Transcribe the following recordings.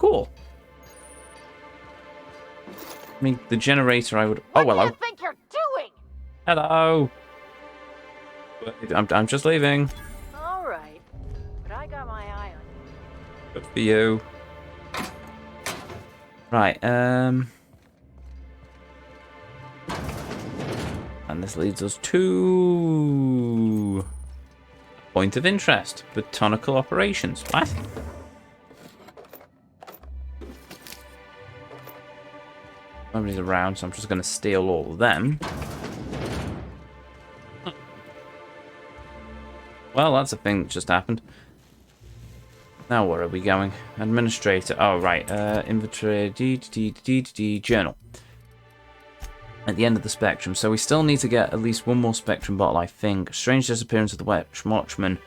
cool. I mean, the generator I would... Oh, What hello. do you think you're doing? Hello. I'm just leaving. All right, but I got my eye on you. Good for you. Right, And this leads us to... Point of interest. Botanical operations. What? Nobody's around, so I'm just going to steal all of them. Well, that's a thing that just happened. Now where are we going? Administrator. Oh, right. Inventory. Journal. At the end of the spectrum. So we still need to get at least one more spectrum bottle, I think. Strange disappearance of the Watchman.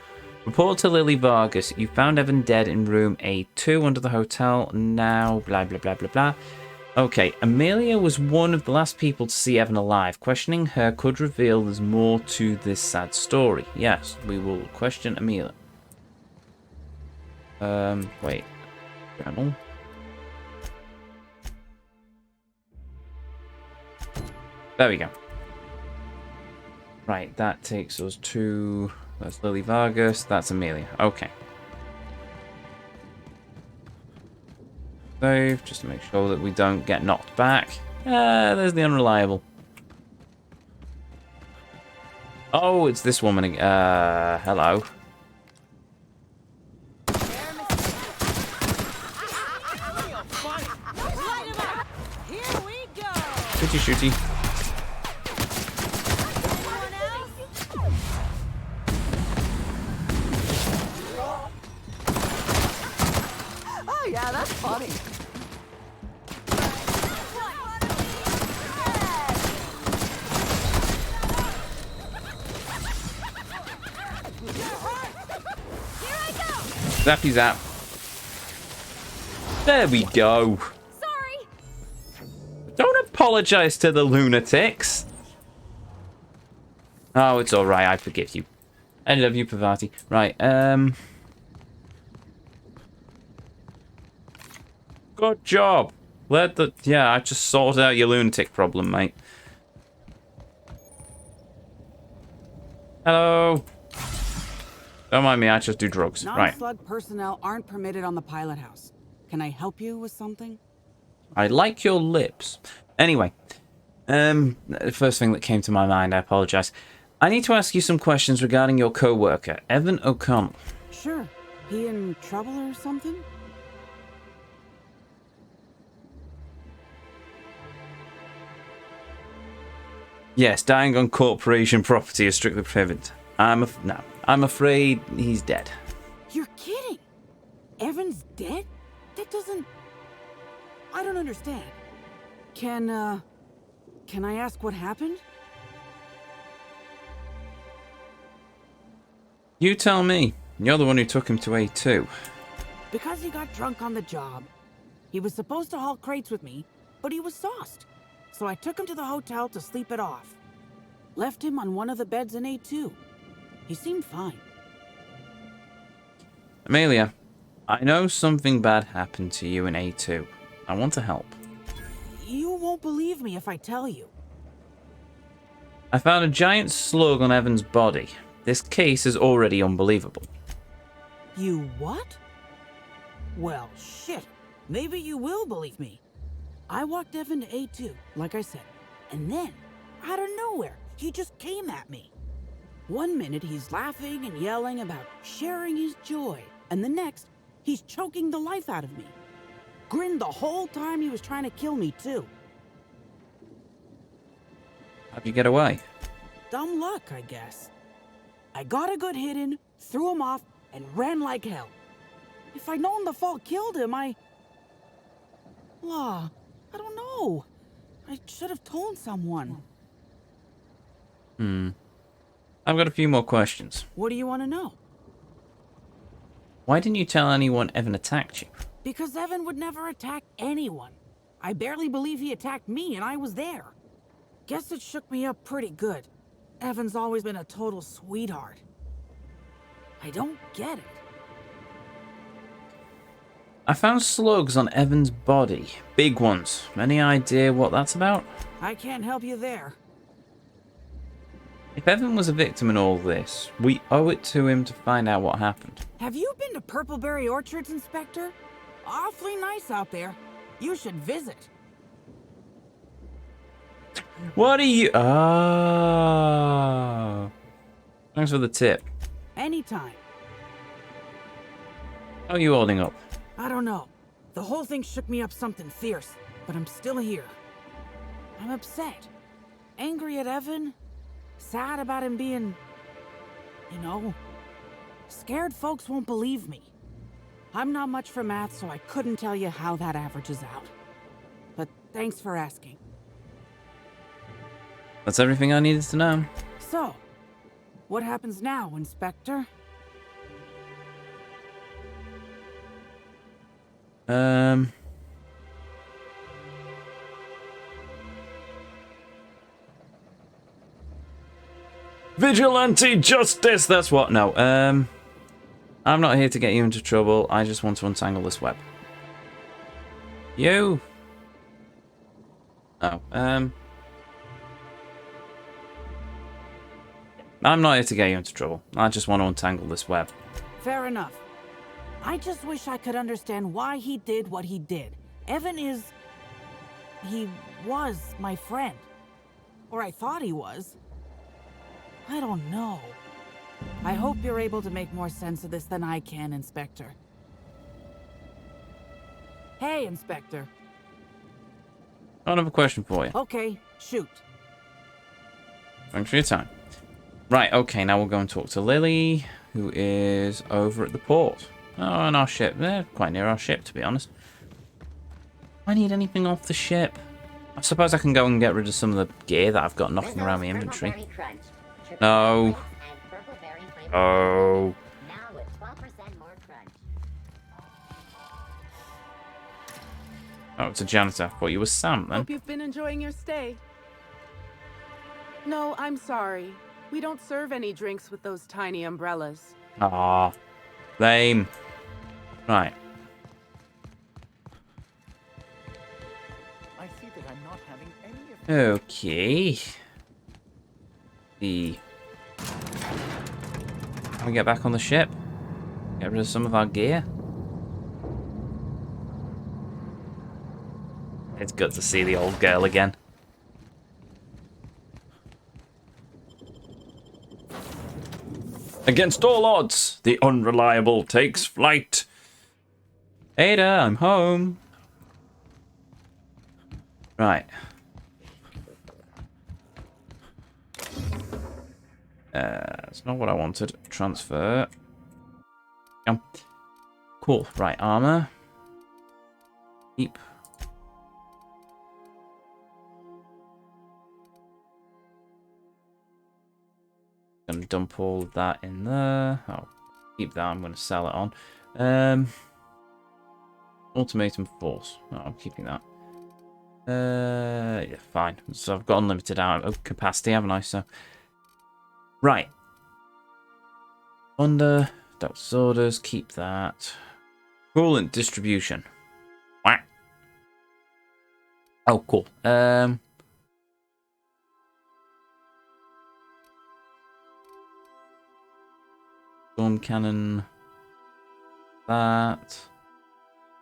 Report to Lily Vargas. You found Evan dead in room A2 under the hotel. Now, blah, blah, blah, blah, blah. Okay, Amelia was one of the last people to see Evan alive. Questioning her could reveal there's more to this sad story. Yes, we will question Amelia. Wait. Journal. There we go. Right, that takes us to... That's Lily Vargas, that's Amelia. Okay. Save, just to make sure that we don't get knocked back. There's the unreliable. Oh, it's this woman again. Hello. Shooty shooty. Oh yeah, that's funny. Zappy zap. There we go. Sorry. Don't apologize to the lunatics. Oh, it's alright, I forgive you. I love you, Pavati. Right, Good job. Yeah, I just sorted out your lunatic problem, mate. Hello. Don't mind me, I just do drugs. Right. Non-slug personnel aren't permitted on the pilot house. Can I help you with something? I like your lips. Anyway, the first thing that came to my mind, I apologize. I need to ask you some questions regarding your co-worker, Evan O'Connell. Sure. He in trouble or something? Yes, dying on corporation property is strictly prohibited. I'm afraid he's dead. You're kidding! Evan's dead? That doesn't... I don't understand. Can I ask what happened? You tell me. You're the one who took him to A2. Because he got drunk on the job. He was supposed to haul crates with me, but he was sauced. So I took him to the hotel to sleep it off. Left him on one of the beds in A2. He seemed fine. Amelia, I know something bad happened to you in A2. I want to help. You won't believe me if I tell you. I found a giant slug on Evan's body. This case is already unbelievable. You what? Well, shit. Maybe you will believe me. I walked Evan to A2, like I said. And then, out of nowhere, he just came at me. One minute he's laughing and yelling about sharing his joy. And the next, he's choking the life out of me. Grinned the whole time he was trying to kill me, too. How'd you get away? Dumb luck, I guess. I got a good hit in, threw him off, and ran like hell. If I'd known the fall killed him, I don't know. I should have told someone. I've got a few more questions. What do you want to know? Why didn't you tell anyone Evan attacked you? Because Evan would never attack anyone. I barely believe he attacked me, and I was there. Guess it shook me up pretty good. Evan's always been a total sweetheart. I don't get it. I found slugs on Evan's body. Big ones. Any idea what that's about? I can't help you there. If Evan was a victim in all this, we owe it to him to find out what happened. Have you been to Purpleberry Orchards, Inspector? Awfully nice out there. You should visit. What are you... Ah. Thanks for the tip. Anytime. How are you holding up? I don't know. The whole thing shook me up something fierce, but I'm still here. I'm upset. Angry at Evan. Sad about him being... you know... Scared folks won't believe me. I'm not much for math, so I couldn't tell you how that averages out. But thanks for asking. That's everything I needed to know. So, what happens now, Inspector? Vigilante justice! That's what? No, I'm not here to get you into trouble. I just want to untangle this web. You? Oh, I'm not here to get you into trouble. I just want to untangle this web. Fair enough. I just wish I could understand why he did what he did. Evan is... he was my friend. Or I thought he was. I don't know. I hope you're able to make more sense of this than I can, Inspector. Hey, Inspector. I have a question for you. Okay, shoot. Thanks for your time. Right, okay, now we'll go and talk to Lily, who is over at the port. Oh, and our ship. They're quite near our ship, to be honest. Do I need anything off the ship? I suppose I can go and get rid of some of the gear that I've got knocking around my inventory. No. Oh. Oh, it's a janitor. Thought you were Sam, then. Hope you've been enjoying your stay. No, I'm sorry. We don't serve any drinks with those tiny umbrellas. Ah, lame. Right. I see that I'm not having any of Okay. Can we get back on the ship? Get rid of some of our gear? It's good to see the old girl again. Against all odds, the unreliable takes flight. Ada, I'm home. Right. That's not what I wanted. Transfer. Cool. Right, armor. Keep. Gonna dump all of that in there. I'll keep that. I'm gonna sell it on. Ultimatum force. Oh, I'm keeping that. Yeah, fine. So I've got unlimited out of capacity, haven't I? So, right. Under doctor's orders, keep that. Coolant distribution. Whack. Oh, cool. Storm cannon. That.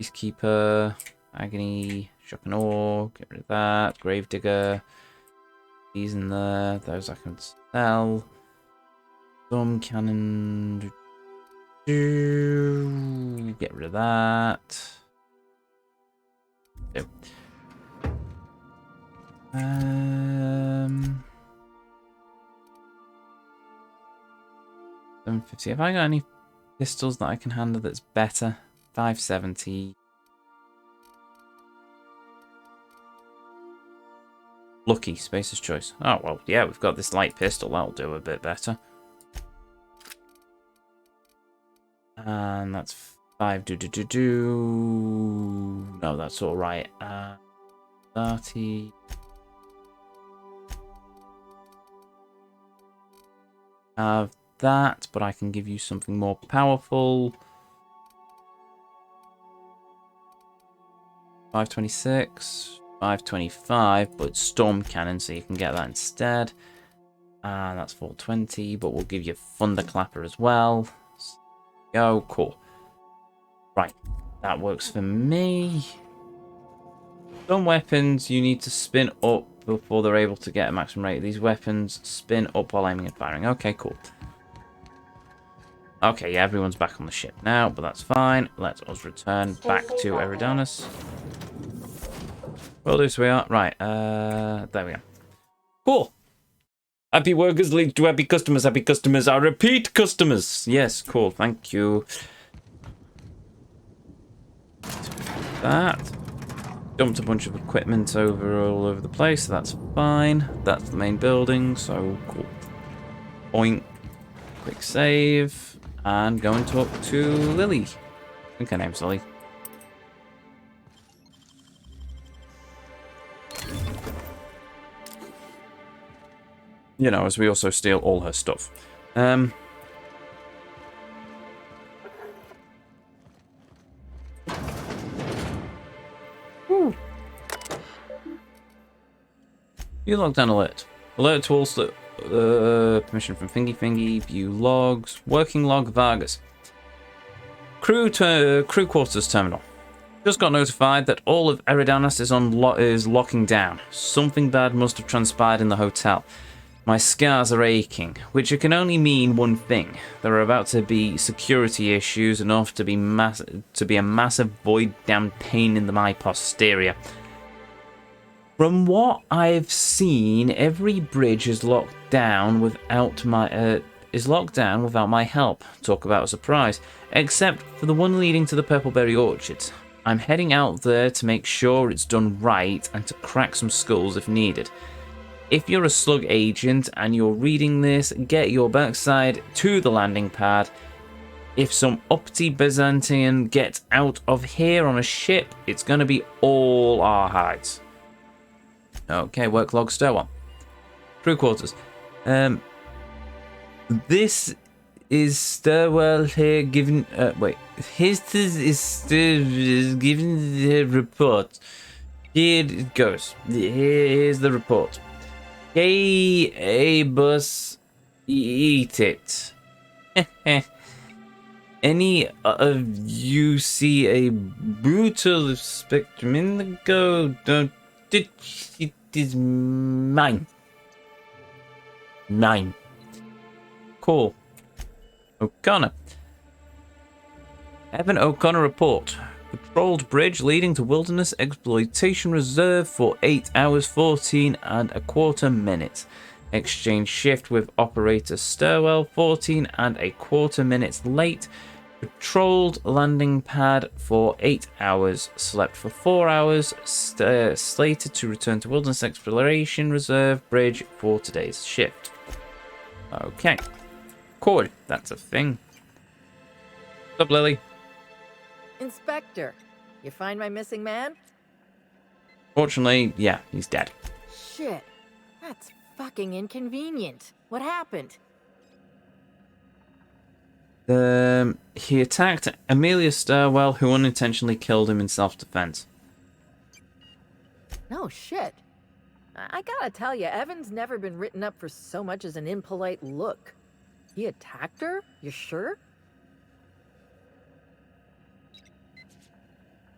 Peacekeeper. Agony. Shock and awe. Get rid of that. Gravedigger. These in there. Those I can sell. Storm cannon. Get rid of that. Two. 750. Have I got any pistols that I can handle that's better? 570. Lucky, Spacer's choice. Oh, well, yeah, we've got this light pistol. That'll do a bit better. And that's 5. No, that's all right. 30. Have that, but I can give you something more powerful. 526, 525, but it's storm cannon, so you can get that instead. And that's 420, but we'll give you thunderclapper as well. Go, cool. Right, that works for me. Some weapons you need to spin up before they're able to get a maximum rate. These weapons spin up while aiming and firing. Okay, cool. Okay, yeah, everyone's back on the ship now, but that's fine. Let us return back to Eridanos. Well, this we are. Right, there we go. Cool. Happy workers lead to happy customers. Happy customers are repeat customers. Yes, cool. Thank you. That. Dumped a bunch of equipment all over the place, so that's fine. That's the main building, so cool. Oink. Quick save. And go and talk to Lily. I think her name's Lily. You know, as we also steal all her stuff. Whew. View logdown alert. Alert to all permission from Fingy. View logs. Working log Vargas. Crew quarters terminal. Just got notified that all of Eridanos is locking down. Something bad must have transpired in the hotel. My scars are aching, which can only mean one thing. There are about to be security issues enough to be a massive void damn pain in my posterior. From what I've seen, every bridge is locked down without my help. Talk about a surprise. Except for the one leading to the Purpleberry Orchard. I'm heading out there to make sure it's done right and to crack some skulls if needed. If you're a slug agent and you're reading this, get your backside to the landing pad. If some uppity Byzantine gets out of here on a ship, it's going to be all our hides. Okay, work log stairwell. Crew quarters. This is stairwell here given... His is given the report. Here it goes. Here's the report. Bus, eat it. Any of you see a brutal spectrum in the go? Don't touch it. Is mine. Mine. Cool. O'Connor. Evan O'Connor report. Patrolled bridge leading to Wilderness Exploitation Reserve for 8 hours 14 and a quarter minutes. Exchange shift with operator stairwell 14 and a quarter minutes late. Patrolled landing pad for 8 hours. Slept for 4 hours. Slated to return to Wilderness Exploration Reserve bridge for today's shift. Okay. Cool. That's a thing. What's up, Lily? Inspector, you find my missing man? Fortunately, yeah, he's dead. Shit, that's fucking inconvenient. What happened? He attacked Amelia Stairwell, who unintentionally killed him in self-defense. No shit. I gotta tell you, Evan's never been written up for so much as an impolite look. He attacked her? You sure?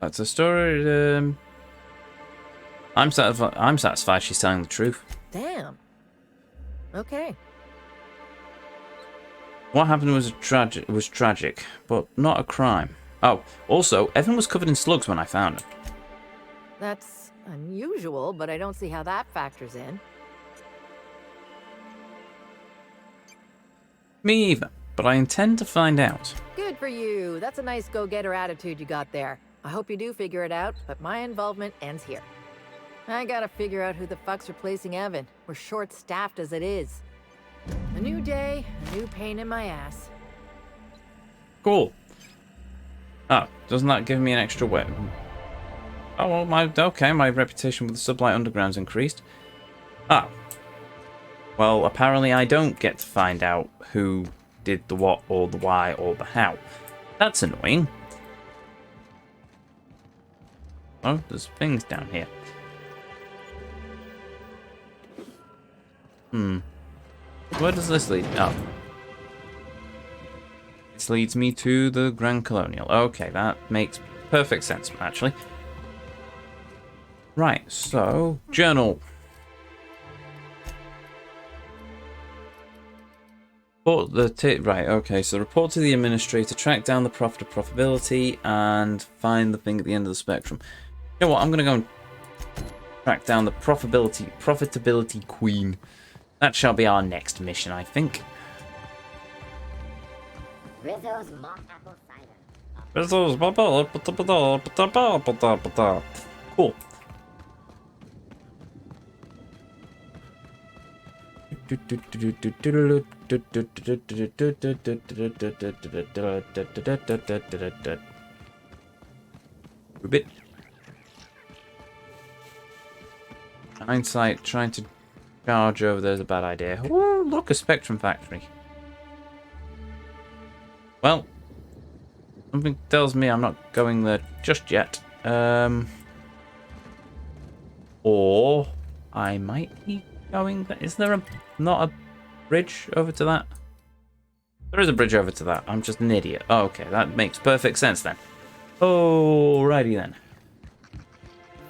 That's a story. I'm satisfied she's telling the truth. Damn. Okay. What happened was tragic, but not a crime. Oh, also, Evan was covered in slugs when I found him. That's unusual, but I don't see how that factors in. Me either, but I intend to find out. Good for you. That's a nice go-getter attitude you got there. I hope you do figure it out, but my involvement ends here. I gotta figure out who the fuck's replacing Evan. We're short-staffed as it is. A new day, a new pain in my ass. Cool. Oh, doesn't that give me an extra weapon? Oh, well, my reputation with the Sublight Underground's increased. Ah. Well, apparently I don't get to find out who did the what, or the why, or the how. That's annoying. Oh, there's things down here. Where does this lead? Oh. This leads me to the Grand Colonial. Okay, that makes perfect sense, actually. Right, so, journal. Right, okay, so report to the administrator, track down the profit of profitability, and find the thing at the end of the spectrum. You know what, I'm going to go and track down the profitability queen. That shall be our next mission, I think. Rizzo's mock apple cider. Cool. Bit. Hindsight, trying to charge over there's a bad idea. Ooh, look, a Spectrum Factory. Well, something tells me I'm not going there just yet. Or I might be going there. Is there not a bridge over to that? There is a bridge over to that. I'm just an idiot. Oh, okay, that makes perfect sense then. Alrighty then.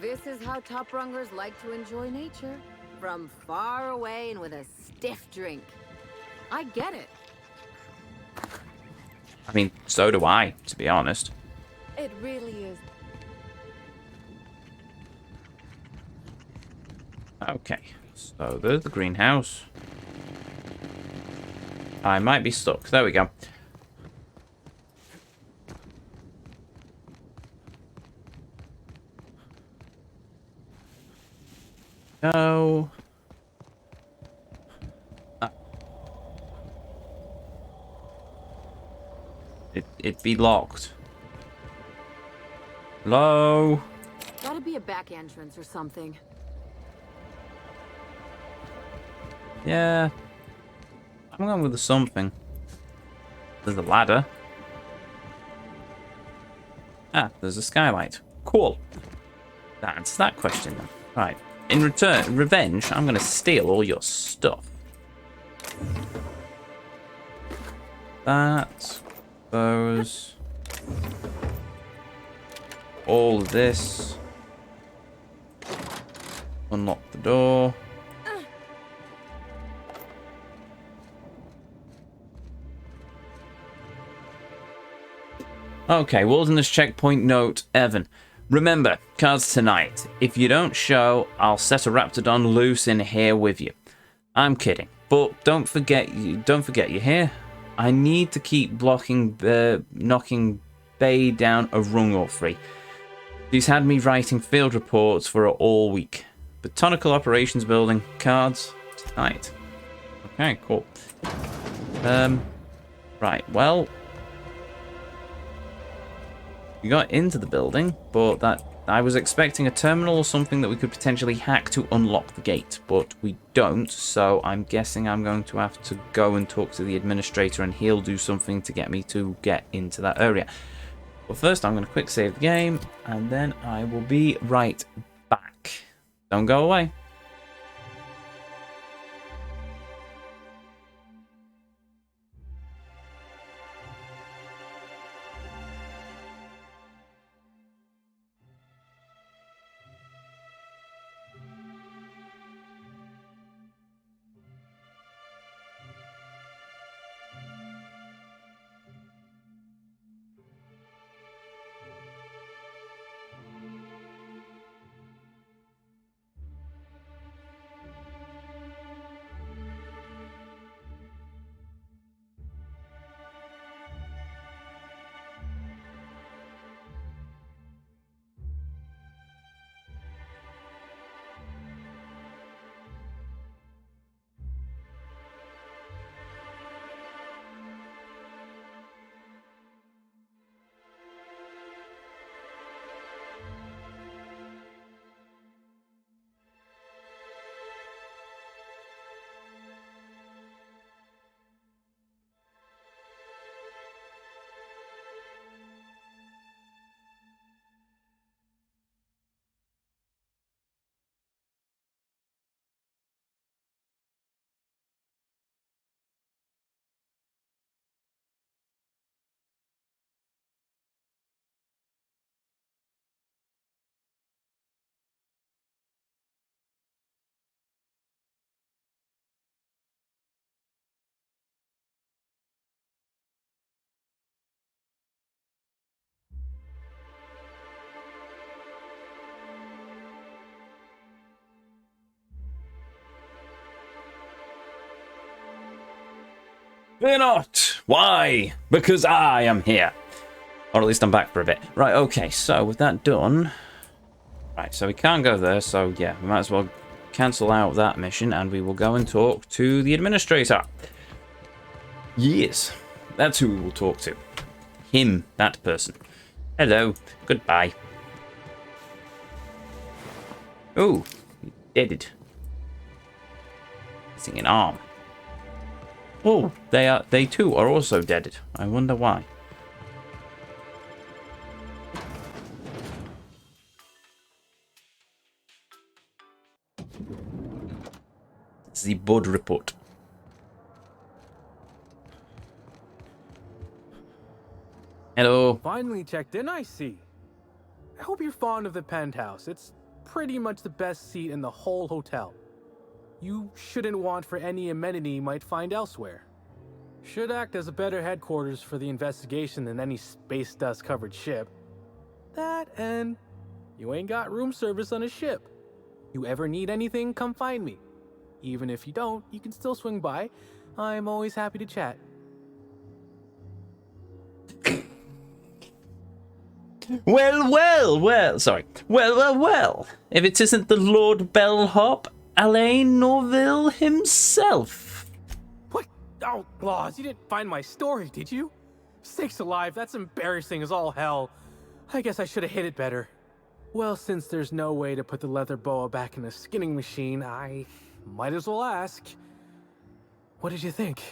This is how top rungers like to enjoy nature. From far away and with a stiff drink. I get it. I mean, so do I, to be honest. It really is. Okay, so there's the greenhouse. I might be stuck. There we go. Go. It be locked. Hello? Gotta be a back entrance or something. Yeah. I'm going with the something. There's a ladder. Ah, there's a skylight. Cool. That answers that question then. Right. In return, revenge, I'm going to steal all your stuff. That. Those. All of this. Unlock the door. Okay, Wilderness Checkpoint note, Evan. Remember, cards tonight. If you don't show, I'll set a Raptidon loose in here with you. I'm kidding, but don't forget, you hear? I need to keep knocking Bay down a rung or three. She's had me writing field reports for her all week. Botanical Operations Building, cards tonight. Okay, cool. Right, well, we got into the building, but I was expecting a terminal or something that we could potentially hack to unlock the gate, but we don't, so I'm guessing I'm going to have to go and talk to the administrator and he'll do something to get me to get into that area. But first, I'm going to quick save the game, and then I will be right back. Don't go away. Fear not! Why? Because I am here. Or at least I'm back for a bit. Right, okay, so with that done... Right, so we can't go there, so yeah, we might as well cancel out that mission and we will go and talk to the administrator. Yes, that's who we will talk to. Him, that person. Hello, goodbye. Oh, deaded. Missing an arm. Oh, they too are also deaded. I wonder why. The Bud report. Hello. Finally checked in, I see. I hope you're fond of the penthouse. It's pretty much the best seat in the whole hotel. You shouldn't want for any amenity you might find elsewhere. Should act as a better headquarters for the investigation than any space dust covered ship. That and you ain't got room service on a ship. You ever need anything, come find me. Even if you don't, you can still swing by. I'm always happy to chat. Sorry. Well. If it isn't the Lord Bellhop, Alain Norville himself. What? Oh, Laws, you didn't find my story, did you? Sakes alive, that's embarrassing as all hell. I guess I should have hid it better. Well, since there's no way to put the leather boa back in the skinning machine, I might as well ask. What did you think?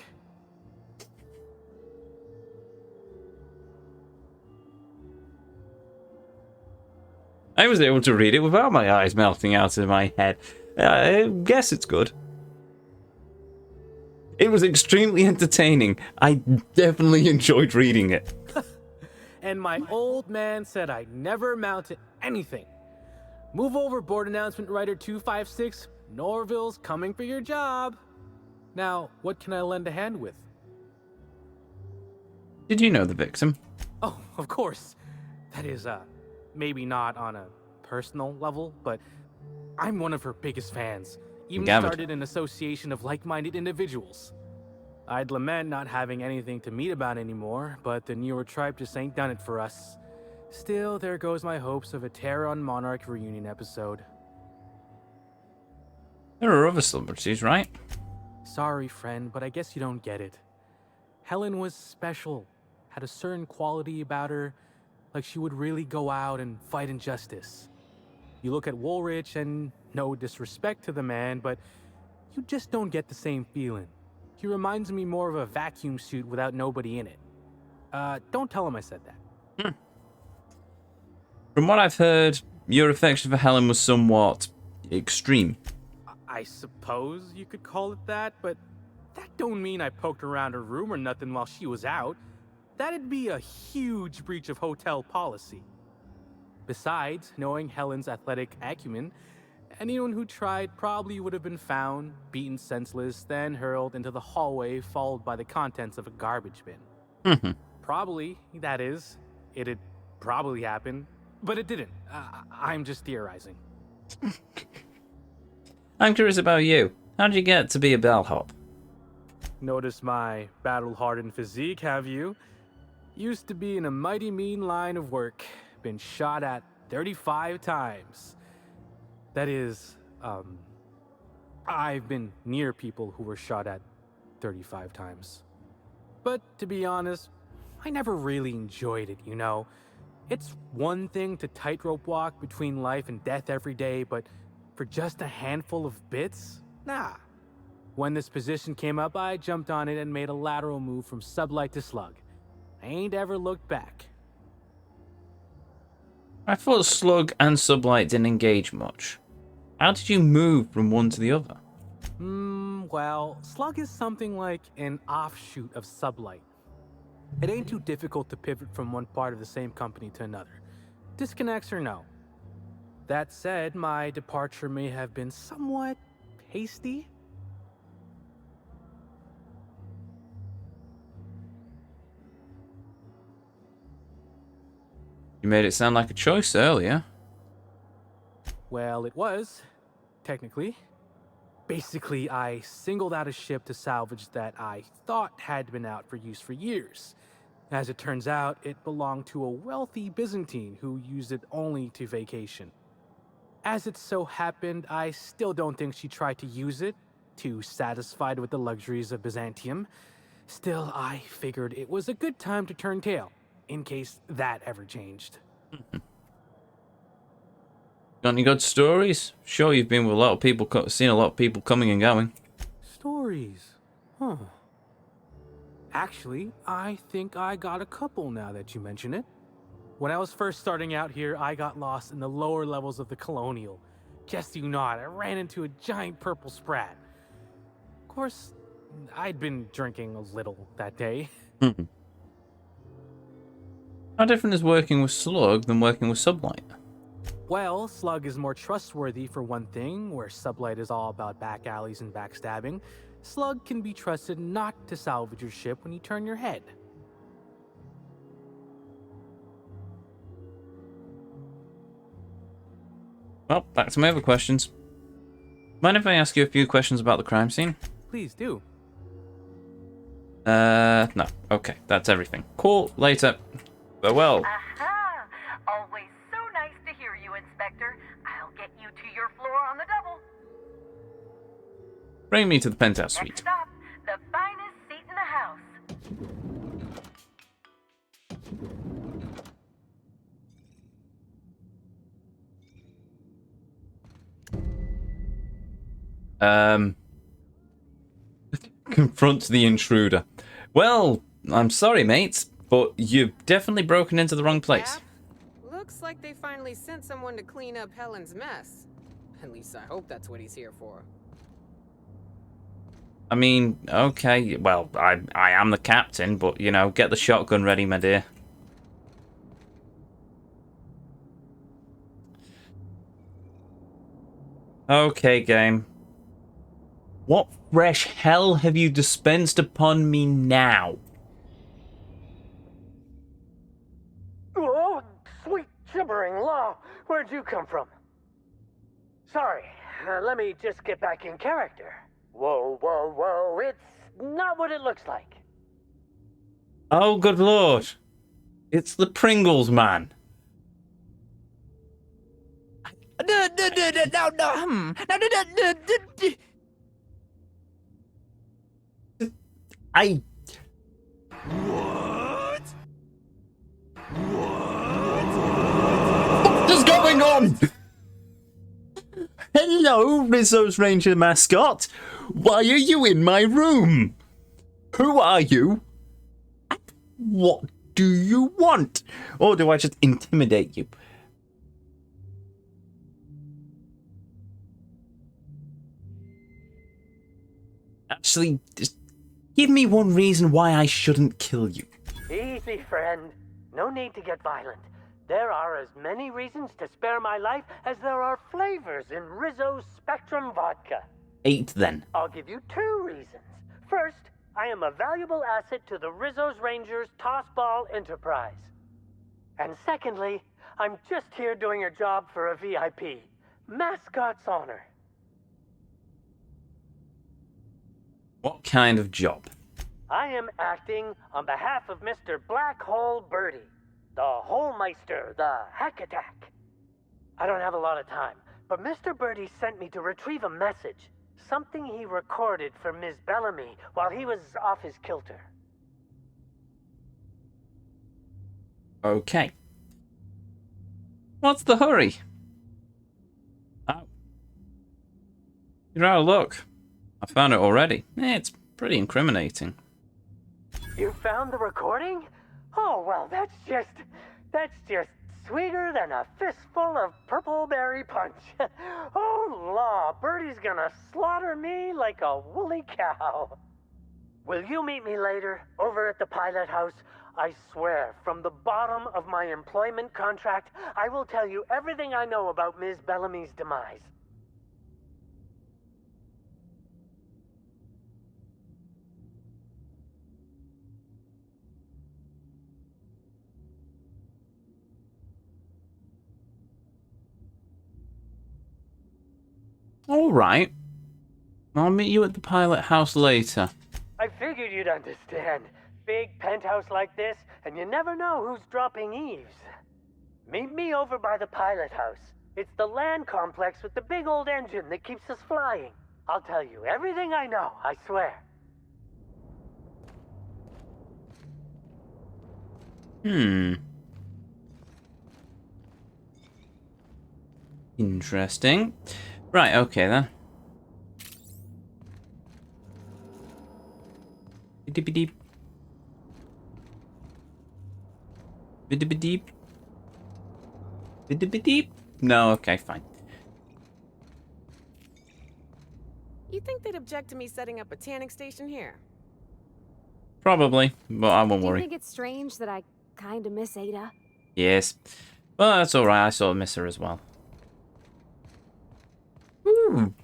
I was able to read it without my eyes melting out of my head. I guess it's good. It was extremely entertaining. I definitely enjoyed reading it. And my old man said I never amount to anything. Move over, board announcement writer 256. Norville's coming for your job. Now, what can I lend a hand with? Did you know the victim? Oh, of course. That is, maybe not on a personal level, but I'm one of her biggest fans. Even Gathered. started an association of like-minded individuals. I'd lament not having anything to meet about anymore, but the newer tribe just ain't done it for us. Still, there goes my hopes of a Terran Monarch reunion episode. There are other celebrities, right? Sorry, friend, but I guess you don't get it. Helen was special, had a certain quality about her, like she would really go out and fight injustice. You look at Woolrich, and no disrespect to the man, but you just don't get the same feeling. He reminds me more of a vacuum suit without nobody in it. Don't tell him I said that. From what I've heard, your affection for Helen was somewhat extreme. I suppose you could call it that, but that don't mean I poked around her room or nothing while she was out. That'd be a huge breach of hotel policy. Besides, knowing Helen's athletic acumen, anyone who tried probably would have been found, beaten senseless, then hurled into the hallway, followed by the contents of a garbage bin. Probably, that is. It'd probably happen, but it didn't. I'm just theorizing. I'm curious about you. How'd you get to be a bellhop? Notice my battle-hardened physique, have you? Used to be in a mighty mean line of work. Been shot at 35 times. That is, I've been near people who were shot at 35 times. But to be honest, I never really enjoyed it, you know? It's one thing to tightrope walk between life and death every day, but for just a handful of bits? Nah. When this position came up, I jumped on it and made a lateral move from sublight to slug. I ain't ever looked back. I thought Slug and Sublight didn't engage much. How did you move from one to the other? Well, slug is something like an offshoot of sublight. It ain't too difficult to pivot from one part of the same company to another. Disconnects or no. That said, my departure may have been somewhat hasty. You made it sound like a choice earlier. Well, it was, technically. Basically, I singled out a ship to salvage that I thought had been out for use for years. As it turns out, it belonged to a wealthy Byzantine who used it only to vacation. As it so happened, I still don't think she tried to use it, too satisfied with the luxuries of Byzantium. Still, I figured it was a good time to turn tail, in case that ever changed. Got any good stories? Sure, you've been with a lot of people, seen a lot of people coming and going. Stories? Huh. Actually, I think I got a couple now that you mention it. When I was first starting out here, I got lost in the lower levels of the Colonial. Guess you not, I ran into a giant purple sprat. Of course, I'd been drinking a little that day. How different is working with Slug than working with Sublight? Well, Slug is more trustworthy for one thing, where Sublight is all about back alleys and backstabbing. Slug can be trusted not to salvage your ship when you turn your head. Well, back to my other questions. Mind if I ask you a few questions about the crime scene? Please do. No. Okay, that's everything. Cool, later. Farewell. Aha! Always so nice to hear you, Inspector. I'll get you to your floor on the double. Bring me to the penthouse suite. Next stop, the finest seat in the house. Confront the intruder. Well, I'm sorry, mates, but you've definitely broken into the wrong place. Yeah? Looks like they finally sent someone to clean up Helen's mess. At least I hope that's what he's here for. I mean, okay, well, I am the captain, but, you know, get the shotgun ready, my dear. Okay, game. What fresh hell have you dispensed upon me now? Oh, sweet gibbering law! Where'd you come from? Sorry, let me just get back in character. Whoa, whoa, whoa, it's not what it looks like. Oh, good lord. It's the Pringles man. I... What? What is going on? Hello, Rizzo's Ranger mascot. Why are you in my room? Who are you? What do you want? Or do I just intimidate you? Actually, just give me one reason why I shouldn't kill you. Easy, friend. No need to get violent. There are as many reasons to spare my life as there are flavors in Rizzo's Spectrum Vodka. 8 then. I'll give you 2 reasons. First, I am a valuable asset to the Rizzo's Rangers Tossball Enterprise. And secondly, I'm just here doing a job for a VIP. Mascot's honor. What kind of job? I am acting on behalf of Mr. Black Hole Birdie, the Holmeister, the Hack Attack. I don't have a lot of time, but Mr. Birdie sent me to retrieve a message. Something he recorded for Ms. Bellamy while he was off his kilter. Okay. What's the hurry? Oh. You're out of luck. I found it already. It's pretty incriminating. You found the recording? Oh, well, that's just sweeter than a fistful of purple berry punch. Oh, law, Birdie's gonna slaughter me like a woolly cow. Will you meet me later, over at the pilot house? I swear, from the bottom of my employment contract, I will tell you everything I know about Ms. Bellamy's demise. All right. I'll meet you at the pilot house later. I figured you'd understand. Big penthouse like this, and you never know who's dropping eaves. Meet me over by the pilot house. It's the land complex with the big old engine that keeps us flying. I'll tell you everything I know, I swear. Interesting. Right, okay then. Biddy-biddy. Biddy-biddy. Biddy-biddy. No, okay, fine. You think they'd object to me setting up a tanning station here? Probably, but I won't Do you worry. think it's strange that I kinda miss Ada? Yes. Well, that's alright, I sort of miss her as well. Woo!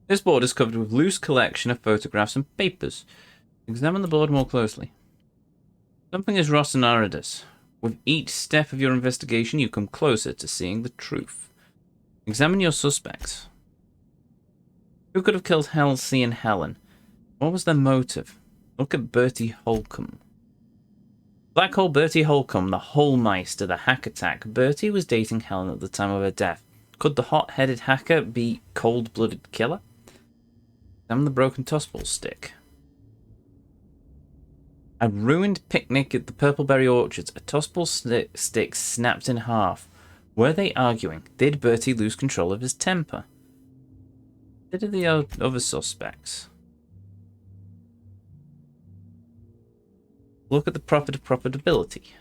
This board is covered with loose collection of photographs and papers. Examine the board more closely. Something is rotten in Eridanos. With each step of your investigation, you come closer to seeing the truth. Examine your suspects. Who could have killed Halcyon Helen? What was their motive? Look at Bertie Holcomb. Black Hole Bertie Holcomb, the Holmeister, the hack attack. Bertie was dating Helen at the time of her death. Could the hot-headed hacker be cold-blooded killer? Examine the broken tossball stick. A ruined picnic at the Purpleberry Orchards. A tossball stick snapped in half. Were they arguing? Did Bertie lose control of his temper? What are the other suspects? Look at the profitability.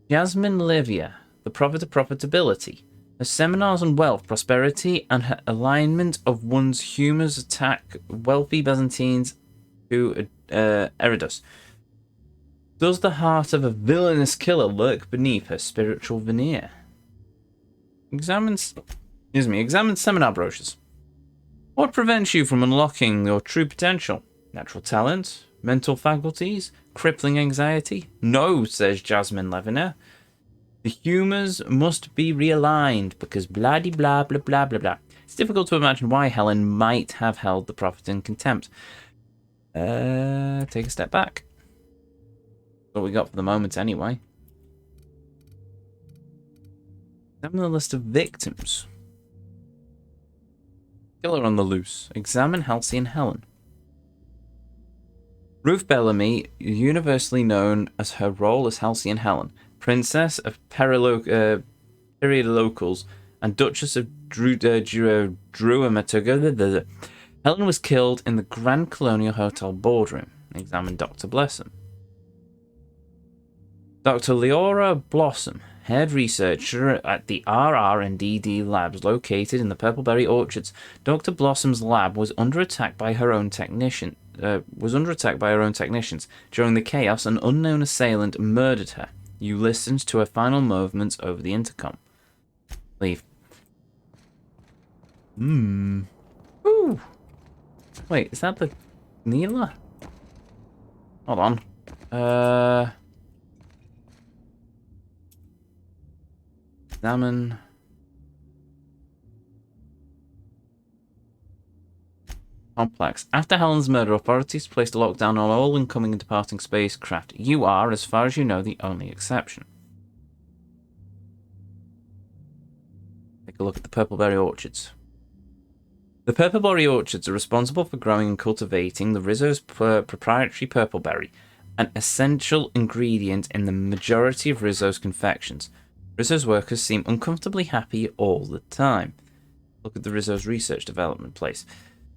Jasmine Livia, the profitability. Her seminars on wealth, prosperity, and her alignment of one's humors attack wealthy Byzantines to Eridanos. Does the heart of a villainous killer lurk beneath her spiritual veneer? Examine seminar brochures. What prevents you from unlocking your true potential? Natural talent? Mental faculties? Crippling anxiety? No, says Jasmine Leviner. The humors must be realigned because blah de blah blah blah blah blah. It's difficult to imagine why Helen might have held the prophet in contempt. Take a step back. That's what we got for the moment anyway. Examine the list of victims. Killer on the loose. Examine Halcyon Helen. Ruth Bellamy, universally known as her role as Halcyon Helen, Princess of Periodicals and Duchess of Druamatoga. Helen was killed in the Grand Colonial Hotel boardroom. Examine Dr. Blossom. Dr. Leora Blossom, head researcher at the RR&DD labs located in the Purpleberry Orchards. Dr. Blossom's lab was under attack by her own technicians. During the chaos, an unknown assailant murdered her. You listened to her final movements over the intercom. Leave. Ooh. Wait, is that the Neela? Hold on. Examine. Complex. After Helen's murder, authorities placed a lockdown on all incoming and departing spacecraft. You are, as far as you know, the only exception. Take a look at the Purpleberry Orchards. The Purpleberry Orchards are responsible for growing and cultivating the Rizzo's proprietary purpleberry, an essential ingredient in the majority of Rizzo's confections. Rizzo's workers seem uncomfortably happy all the time. Look at the Rizzo's research development place.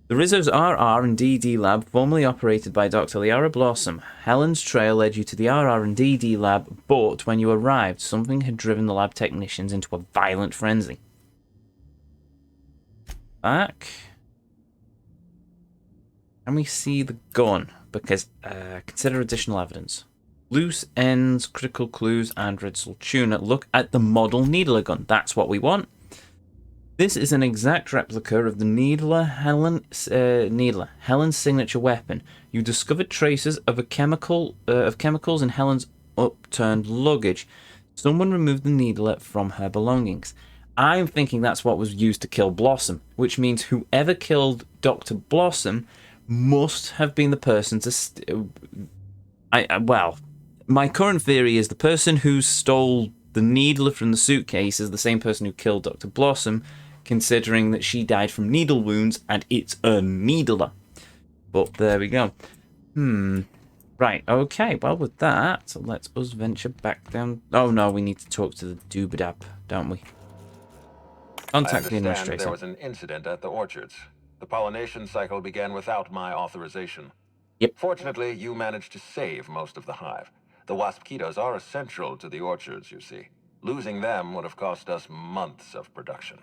The Rizzo's RR&DD lab, formerly operated by Dr. Leora Blossom. Helen's trail led you to the RR&DD lab, but when you arrived, something had driven the lab technicians into a violent frenzy. Back. Can we see the gun? Because, consider additional evidence. Loose ends, critical clues, and Ritzel tuner. Look at the model needler gun. That's what we want. This is an exact replica of the Helen's signature weapon. You discovered traces of chemicals in Helen's upturned luggage. Someone removed the needler from her belongings. I'm thinking that's what was used to kill Blossom, which means whoever killed Dr. Blossom must have been the person to... well, my current theory is the person who stole the needler from the suitcase is the same person who killed Dr. Blossom, considering that she died from needle wounds and it's a needler. But there we go. Right, okay, well with that, let us venture back down. Oh no, we need to talk to the Doobadab, don't we? Contact the I administrator. understand there was an incident at the orchards. The pollination cycle began without my authorization. Yep. Fortunately, you managed to save most of the hive. The wasp-ketos are essential to the orchards, you see. Losing them would have cost us months of production.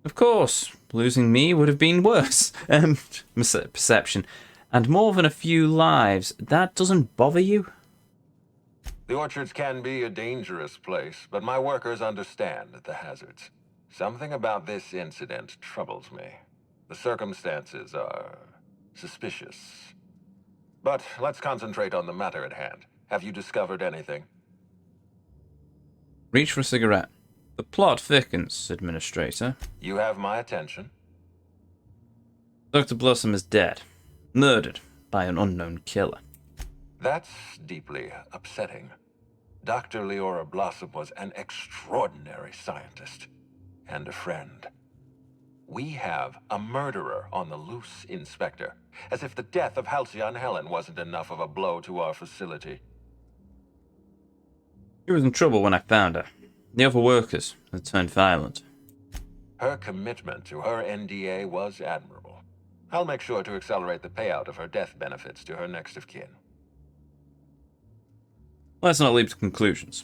Of course, losing me would have been worse. Perception. And more than a few lives. That doesn't bother you? The orchards can be a dangerous place, but my workers understand the hazards. Something about this incident troubles me. The circumstances are suspicious. But let's concentrate on the matter at hand. Have you discovered anything? Reach for a cigarette. The plot thickens, Administrator. You have my attention. Dr. Blossom is dead. Murdered by an unknown killer. That's deeply upsetting. Dr. Leora Blossom was an extraordinary scientist and a friend. We have a murderer on the loose, Inspector. As if the death of Halcyon Helen wasn't enough of a blow to our facility. She was in trouble when I found her. The other workers had turned violent. Her commitment to her NDA was admirable. I'll make sure to accelerate the payout of her death benefits to her next of kin. Let's not leap to conclusions.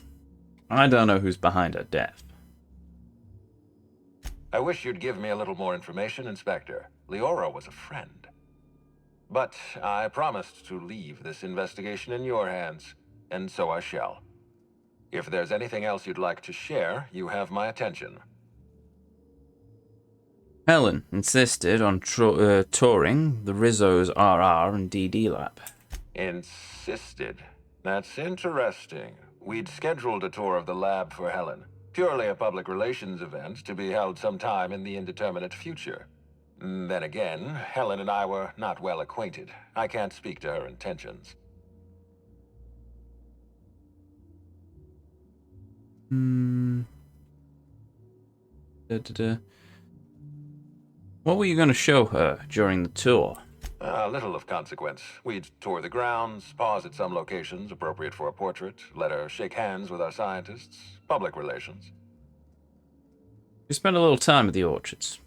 I don't know who's behind her death. I wish you'd give me a little more information, Inspector. Leora was a friend. But I promised to leave this investigation in your hands, and so I shall. If there's anything else you'd like to share, you have my attention. Helen insisted on touring the Rizzo's RR and DD lab. Insisted? That's interesting. We'd scheduled a tour of the lab for Helen. Purely a public relations event to be held sometime in the indeterminate future. Then again, Helen and I were not well acquainted. I can't speak to her intentions. What were you going to show her during the tour? Little of consequence. We'd tour the grounds, pause at some locations appropriate for a portrait, let her shake hands with our scientists. Public relations. You spent a little time at the orchards.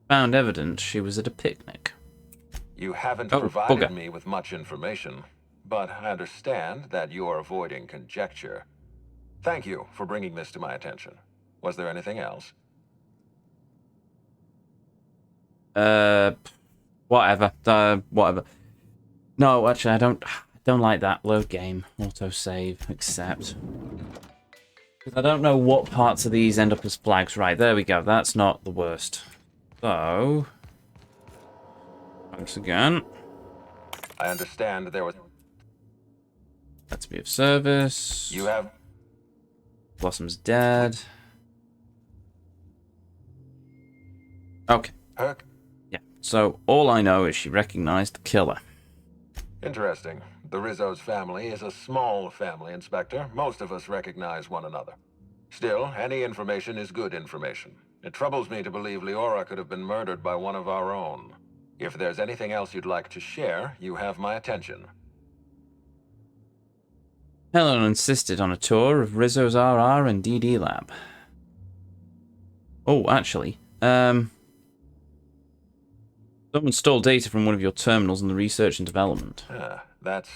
Found evidence she was at a picnic. You haven't provided me with much information, but I understand that you're avoiding conjecture. Thank you for bringing this to my attention. Was there anything else? Whatever. Whatever. No, actually, I don't like that. Load game, auto save, accept. Because I don't know what parts of these end up as flags. Right, there we go. That's not the worst. So, once again, I understand there was. Let's be of service. You have. Blossom's dead. Okay. Herc? Yeah. So all I know is she recognized the killer. Interesting. The Rizzo's family is a small family, Inspector. Most of us recognize one another. Still, any information is good information. It troubles me to believe Leora could have been murdered by one of our own. If there's anything else you'd like to share, you have my attention. Helen insisted on a tour of Rizzo's RR and DD lab. Oh, actually, someone stole data from one of your terminals in the research and development. That's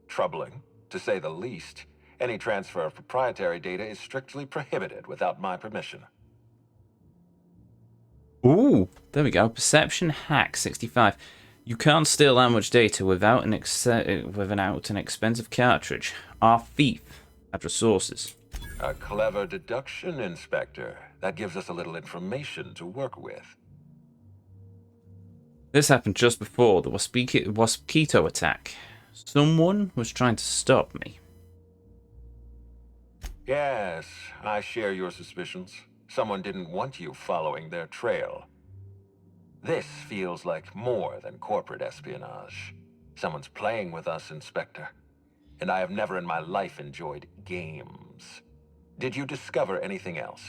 troubling, to say the least. Any transfer of proprietary data is strictly prohibited without my permission. Ooh, there we go. Perception hack 65. You can't steal that much data without an expensive cartridge. Our thief had resources. A clever deduction, Inspector. That gives us a little information to work with. This happened just before the Wasp-Keto attack. Someone was trying to stop me. Yes, I share your suspicions. Someone didn't want you following their trail. This feels like more than corporate espionage. Someone's playing with us, Inspector. And I have never in my life enjoyed games. Did you discover anything else?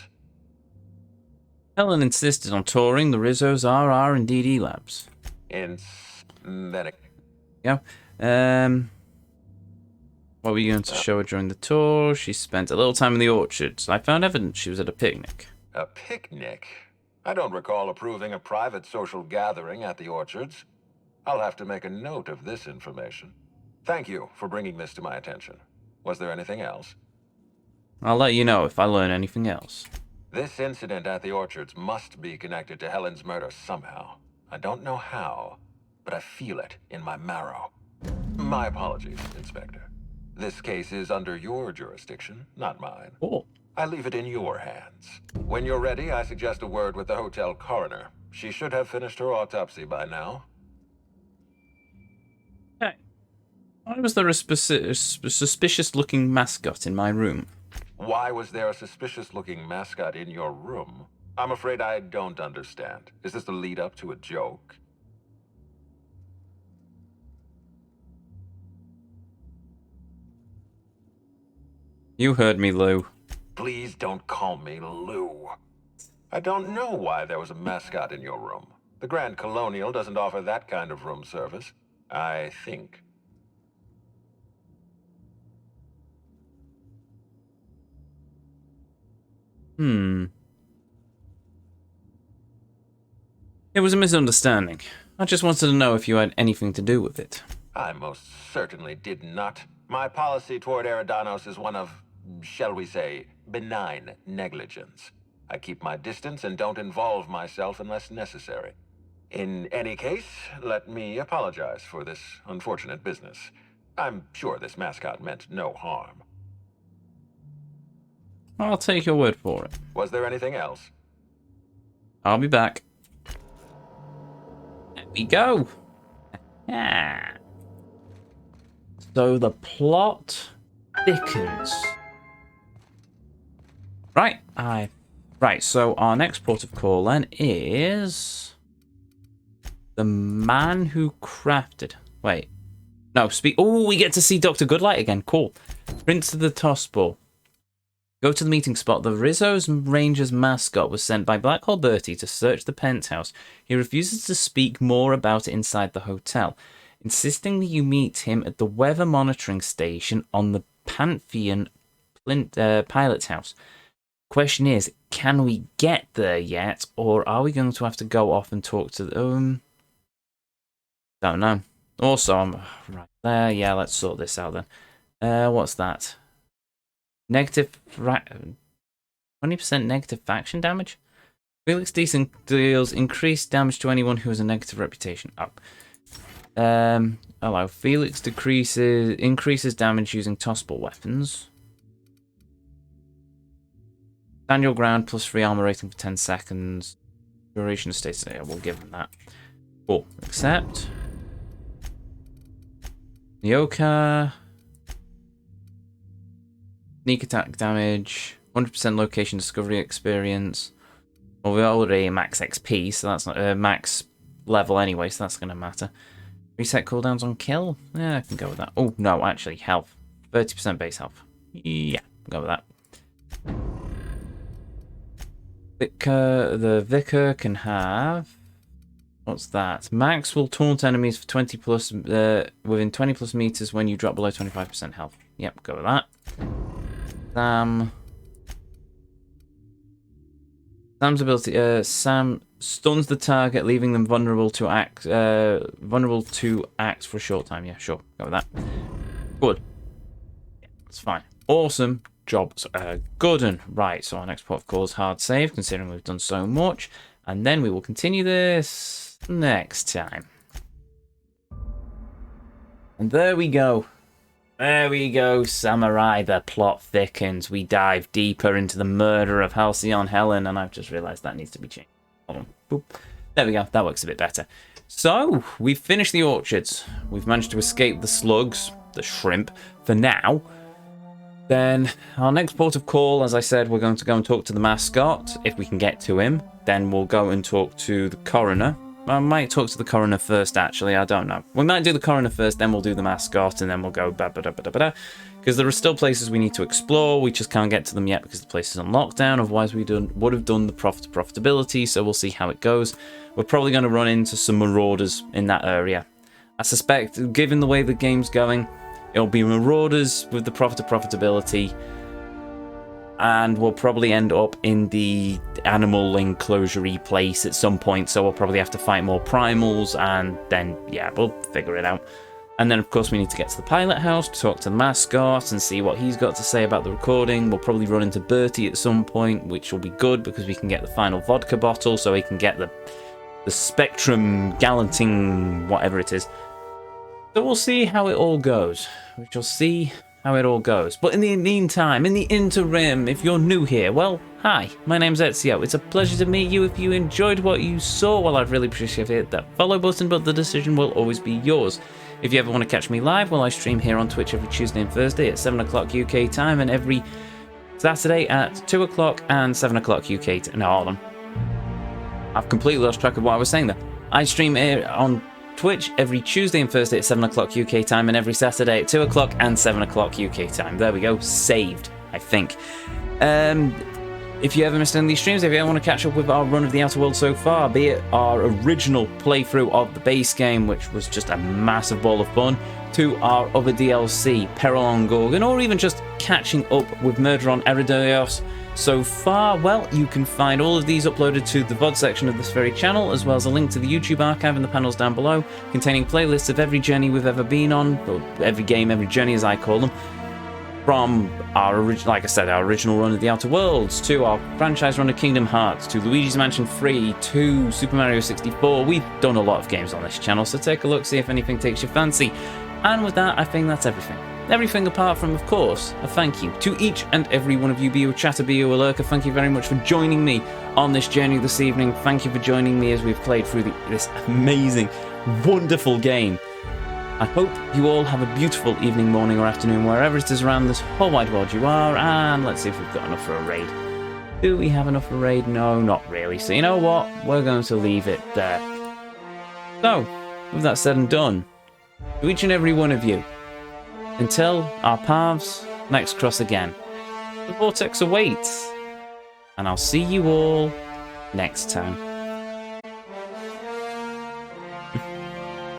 Helen insisted on touring the Rizzo's RR and DD labs. Yeah. What were you going to show her during the tour? She spent a little time in the orchards. I found evidence she was at a picnic. A picnic? I don't recall approving a private social gathering at the orchards. I'll have to make a note of this information. Thank you for bringing this to my attention. Was there anything else? I'll let you know if I learn anything else. This incident at the orchards must be connected to Helen's murder somehow. I don't know how, but I feel it in my marrow. My apologies, Inspector. This case is under your jurisdiction, not mine. Oh. I leave it in your hands. When you're ready, I suggest a word with the hotel coroner. She should have finished her autopsy by now. Okay. Why was there a suspicious-looking mascot in my room? Why was there a suspicious-looking mascot in your room? I'm afraid I don't understand. Is this the lead-up to a joke? You heard me, Lou. Please don't call me Lou. I don't know why there was a mascot in your room. The Grand Colonial doesn't offer that kind of room service, I think. It was a misunderstanding. I just wanted to know if you had anything to do with it. I most certainly did not. My policy toward Eridanos is one of, shall we say, benign negligence. I keep my distance and don't involve myself unless necessary. In any case, let me apologize for this unfortunate business. I'm sure this mascot meant no harm. I'll take your word for it. Was there anything else? I'll be back. There we go. Yeah. So the plot thickens. Right, so our next port of call then is the man who crafted. Wait. No, oh, we get to see Dr. Goodlight again. Cool. Prince of the Toss Ball. Go to the meeting spot. The Rizzo's Rangers mascot was sent by Black Hole Bertie to search the penthouse. He refuses to speak more about it inside the hotel, insisting that you meet him at the weather monitoring station on the Pantheon pilot house. Question is, can we get there yet, or are we going to have to go off and talk to the... Don't know. Also, I'm right there. Yeah, let's sort this out then. What's that? Negative... 20% negative faction damage? Felix deals increased damage to anyone who has a negative reputation. Oh. Hello. Felix increases damage using tossable weapons. Stand your ground plus free armor rating for 10 seconds. Duration of status. Yeah, we'll give them that. Cool. Accept. Nyoka. Sneak attack damage. 100% location discovery experience. Well, we're already max XP, so that's not max level anyway, so that's going to matter. Reset cooldowns on kill. Yeah, I can go with that. Oh, no, actually, health. 30% base health. Yeah, go with that. The Vicar can have... What's that? Max will taunt enemies for 20 plus, within 20 plus meters when you drop below 25% health. Yep, go with that. Sam's ability, Sam stuns the target, leaving them vulnerable to acts for a short time. Yeah, sure, go with that. Good. Yeah, that's fine. Awesome job. Good and right. So our next port of call is hard save, considering we've done so much, and then we will continue this next time. And there we go. There we go, Samurai. The plot thickens. We dive deeper into the murder of Halcyon Helen, and I've just realised that needs to be changed. Hold on. Boop. There we go. That works a bit better. So, we've finished the orchards. We've managed to escape the slugs, the shrimp, for now. Then our next port of call, as I said, we're going to go and talk to the mascot, if we can get to him. Then we'll go and talk to the coroner. I might talk to the coroner first, actually. I don't know. We might do the coroner first, then we'll do the mascot, and then we'll go ba-ba-da-ba-da-ba-da. Because there are still places we need to explore. We just can't get to them yet because the place is on lockdown. Otherwise, we would have done the profitability, so we'll see how it goes. We're probably going to run into some marauders in that area. I suspect, given the way the game's going, it'll be marauders with the profitability, and we'll probably end up in the animal enclosure-y place at some point, so we'll probably have to fight more primals, and then, yeah, we'll figure it out. And then, of course, we need to get to the pilot house to talk to the mascot and see what he's got to say about the recording. We'll probably run into Bertie at some point, which will be good, because we can get the final vodka bottle, so he can get the Spectrum Gallanting, whatever it is. So we'll see how it all goes. We shall see how it all goes. But in the meantime, in the interim, if you're new here, well, hi, my name's Ezio. It's a pleasure to meet you. If you enjoyed what you saw, well, I'd really appreciate that follow button, but the decision will always be yours. If you ever want to catch me live, well, I stream here on Twitch every Tuesday and Thursday at 7 o'clock UK time, and every Saturday at 2 o'clock and 7 o'clock UK time. No, hold on. I've completely lost track of what I was saying there. I stream here on Twitch every Tuesday and Thursday at 7 o'clock UK time, and every Saturday at 2 o'clock and 7 o'clock UK time. There we go, saved, I think. If you ever missed any of these streams, if you ever want to catch up with our run of the Outer Worlds so far, be it our original playthrough of the base game, which was just a massive ball of fun, to our other DLC, Peril on Gorgon, or even just catching up with Murder on Eridanos so far, well, you can find all of these uploaded to the VOD section of this very channel, as well as a link to the YouTube archive in the panels down below, containing playlists of every journey we've ever been on, or every game, every journey as I call them, from our original, like I said, our original run of the Outer Worlds, to our franchise run of Kingdom Hearts, to Luigi's Mansion 3, to Super Mario 64. We've done a lot of games on this channel, so take a look, see if anything takes your fancy. And with that, I think that's everything. Everything apart from, of course, a thank you to each and every one of you, be you a chatter, be you a lurker. Thank you very much for joining me on this journey this evening. Thank you for joining me as we've played through this amazing, wonderful game. I hope you all have a beautiful evening, morning, or afternoon, wherever it is around this whole wide world you are, and let's see if we've got enough for a raid. Do we have enough for a raid? No, not really. So you know what? We're going to leave it there. So, with that said and done, to each and every one of you, until our paths next cross again, the Vortex awaits, and I'll see you all next time.